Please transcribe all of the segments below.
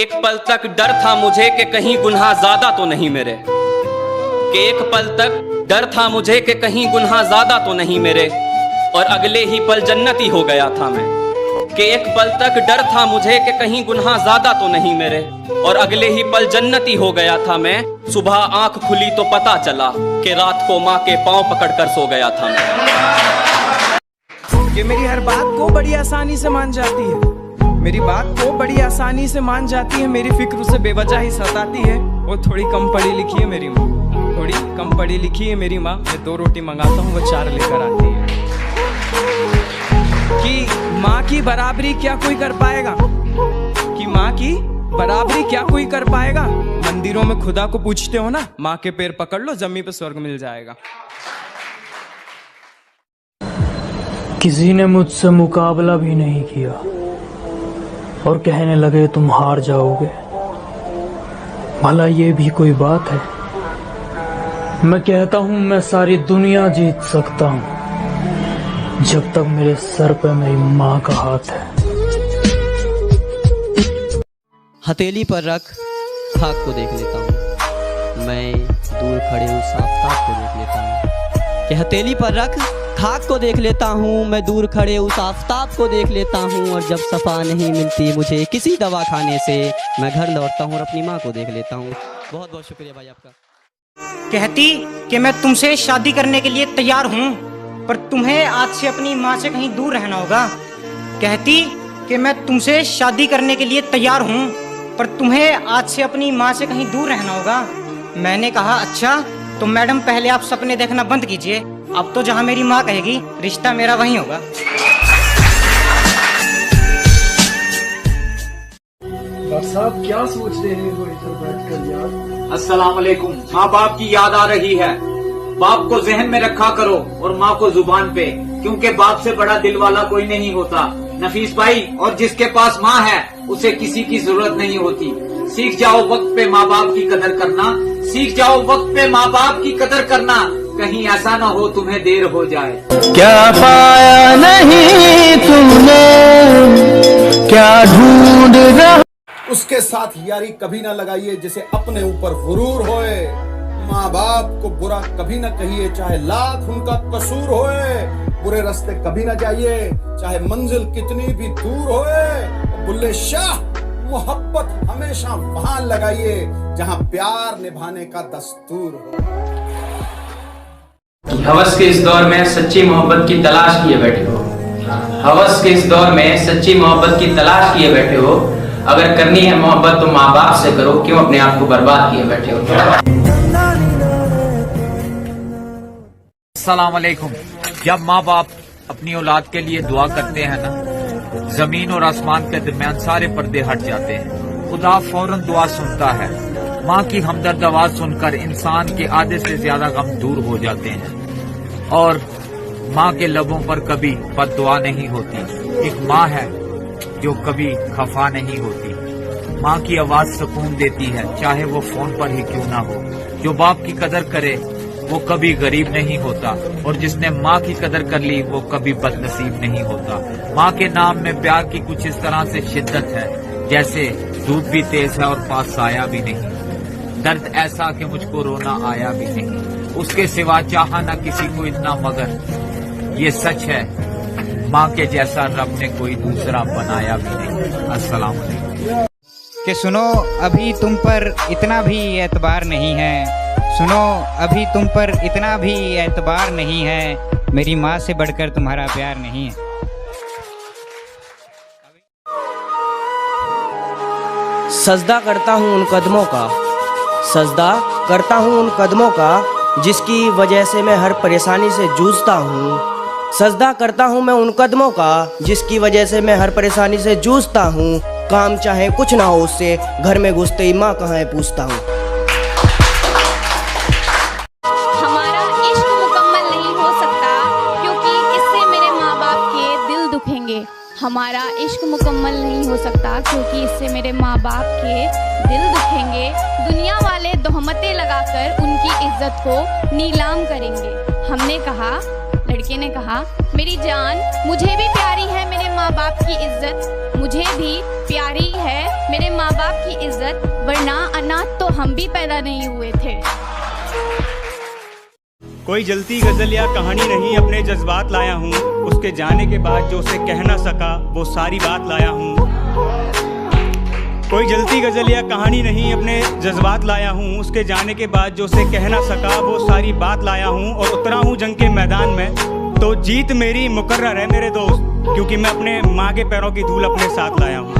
एक पल तक डर था मुझे कि कहीं गुनाह ज्यादा तो नहीं मेरे, कि एक पल तक डर था मुझे कि कहीं गुनाह ज्यादा तो नहीं मेरे, और अगले ही पल जन्नती हो गया था मैं। कि एक पल तक डर था मुझे कि कहीं गुनाह ज्यादा तो नहीं मेरे, और अगले ही पल जन्नती हो गया था मैं। सुबह आंख खुली तो पता चला कि रात को माँ के पांव पकड़कर सो गया था मैं। कि मेरी हर बात को बड़ी आसानी से मान जाती है, मेरी बात को बड़ी आसानी से मान जाती है, मेरी फिक्र उसे बेवजह ही सताती है। वो थोड़ी कम पढ़ी लिखी है मेरी माँ, थोड़ी कम पढ़ी लिखी है मेरी माँ। मैं 2 रोटी मंगाता हूँ, वो 4 लेकर आती है। कि माँ की बराबरी क्या कोई कर पाएगा, कि माँ की बराबरी क्या कोई कर पाएगा। मंदिरों में खुदा को पूछते हो ना, माँ के पैर पकड़ लो, जमीन पे स्वर्ग मिल जाएगा। किसी ने मुझसे मुकाबला भी नहीं किया और कहने लगे तुम हार जाओगे। भला ये भी कोई बात है? मैं कहता हूं मैं सारी दुनिया जीत सकता हूं जब तक मेरे सर पे मेरी माँ का हाथ है। हथेली पर रख खाक को देख लेता हूँ, मैं दूर खड़े उस आफताब को देख लेता हूँ। कि हथेली पर रख खाक को देख लेता हूँ, मैं दूर खड़े उस आफताब को देख लेता हूँ। और जब सफा नहीं मिलती मुझे किसी दवा खाने से, मैं घर लौटता हूँ और अपनी माँ को देख लेता हूँ। बहुत बहुत शुक्रिया भाई आपका। कहती कि मैं तुमसे शादी करने के लिए तैयार हूँ, पर तुम्हें आज से अपनी माँ से कहीं दूर रहना होगा। कहती कि मैं तुमसे शादी करने के लिए तैयार हूँ, पर तुम्हें आज से अपनी माँ से कहीं दूर रहना होगा। मैंने कहा अच्छा, तो मैडम पहले आप सपने देखना बंद कीजिए, अब तो जहाँ मेरी माँ कहेगी रिश्ता मेरा वहीं होगा। डॉक्टर साहब क्या सोच रहे हैं वो इधर बैठकर यार? अस्सलाम वालेकुम। माँ बाप की याद आ रही है, बाप को जहन में रखा करो और माँ को जुबान पे, क्योंकि बाप से बड़ा दिल वाला कोई नहीं होता नफीस भाई। और जिसके पास माँ है उसे किसी की जरूरत नहीं होती। सीख जाओ वक्त पे माँ बाप की कदर करना, सीख जाओ वक्त पे माँ बाप की कदर करना, कहीं ऐसा ना हो तुम्हें देर हो जाए। क्या पाया नहीं तुमने, क्या ढूंढ रहा। उसके साथ यारी कभी ना लगाइए जिसे अपने ऊपर गुरूर होए। माँ बाप को बुरा कभी ना कहिए चाहे लाख उनका कसूर होए। बुरे रास्ते कभी ना जाइए चाहे मंजिल कितनी भी दूर होए। बुल्ले शाह मोहब्बत हमेशा वहां लगाइए जहां प्यार निभाने का दस्तूर हो। हवस के इस दौर में सच्ची मोहब्बत की तलाश किए बैठे हो, हवस के इस दौर में सच्ची मोहब्बत की तलाश किए बैठे हो। अगर करनी है मोहब्बत तो माँ बाप से करो, क्यों अपने आप को बर्बाद किए बैठे हो। अस्सलाम वालेकुम। जब माँ बाप अपनी औलाद के लिए दुआ करते हैं ना, जमीन और आसमान के दरमियान सारे पर्दे हट जाते हैं। खुदा फौरन दुआ सुनता है। माँ की हमदर्द आवाज सुनकर इंसान के आधे से ज्यादा गम दूर हो जाते हैं। और माँ के लबों पर कभी बद्दुआ नहीं होती। एक माँ है जो कभी खफा नहीं होती। माँ की आवाज सुकून देती है, चाहे वो फोन पर ही क्यों ना हो। जो बाप की कदर करे वो कभी गरीब नहीं होता, और जिसने माँ की कदर कर ली वो कभी बदनसीब नहीं होता। माँ के नाम में प्यार की कुछ इस तरह से शिद्दत है, जैसे दूध भी तेज है और पास आया भी नहीं। दर्द ऐसा कि मुझको रोना आया भी नहीं। उसके सिवा चाहा ना किसी को इतना, मगर ये सच है माँ के जैसा रब ने कोई दूसरा बनाया भी नहीं। अस्सलाम वालेकुम। कि सुनो अभी तुम पर इतना भी एतबार नहीं है, सुनो अभी तुम पर इतना भी एतबार नहीं है, मेरी माँ से बढ़कर तुम्हारा प्यार नहीं है। सजदा करता हूँ उन कदमों का, सजदा करता हूँ उन कदमों का, जिसकी वजह से मैं हर परेशानी से जूझता हूँ। सजदा करता हूँ मैं उन कदमों का, जिसकी वजह से मैं हर परेशानी से जूझता हूँ। काम चाहे कुछ ना हो उससे, घर में घुसते ही माँ कहाँ है पूछता हूँ। हमारा इश्क मुकम्मल नहीं हो सकता, क्योंकि इससे मेरे माँ बाप के दिल दुखेंगे। हमारा इश्क मुकम्मल नहीं हो सकता, क्योंकि इससे मेरे माँ बाप के दिल दुखेंगे। दुनिया वाले तोहमतें लगाकर उनकी इज्जत को नीलाम करेंगे। हमने कहा, लड़के ने कहा, मेरी जान मुझे भी प्यारी है मेरे माँ बाप की इज्जत मुझे भी प्यारी है, मेरे माँ बाप की इज्जत, वरना अनाथ तो हम भी पैदा नहीं हुए थे। कोई जलती गजल या कहानी नहीं, अपने जज्बात लाया हूँ। उसके जाने के बाद जो उसे कह ना सका वो सारी बात लाया हूँ। कोई जलती गजल या कहानी नहीं, अपने जज्बात लाया हूँ। उसके जाने के बाद जो उसे कह ना सका वो सारी बात लाया हूँ। और उतरा हूँ जंग के मैदान में तो जीत मेरी मुकर्रर है मेरे दोस्त, क्योंकि मैं अपने माँ के पैरों की धूल अपने साथ लाया हूँ।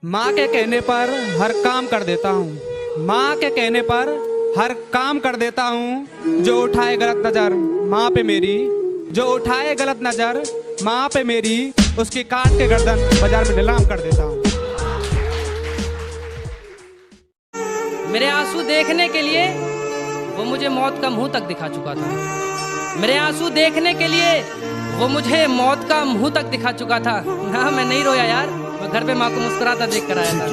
माँ के कहने पर हर काम कर देता हूँ, माँ के कहने पर हर काम कर देता हूँ। जो उठाए गलत नजर माँ पे मेरी, जो उठाए गलत नजर माँ पे मेरी, उसकी काट के गर्दन बाजार में नीलाम कर देता हूँ। मेरे आंसू देखने के लिए वो मुझे मौत का मुंह तक दिखा चुका था। मेरे आंसू देखने के लिए वो मुझे मौत का मुंह तक दिखा चुका था। ना मैं नहीं रोया यार, मैं घर पे माँ को मुस्कुराता देख कर आया था।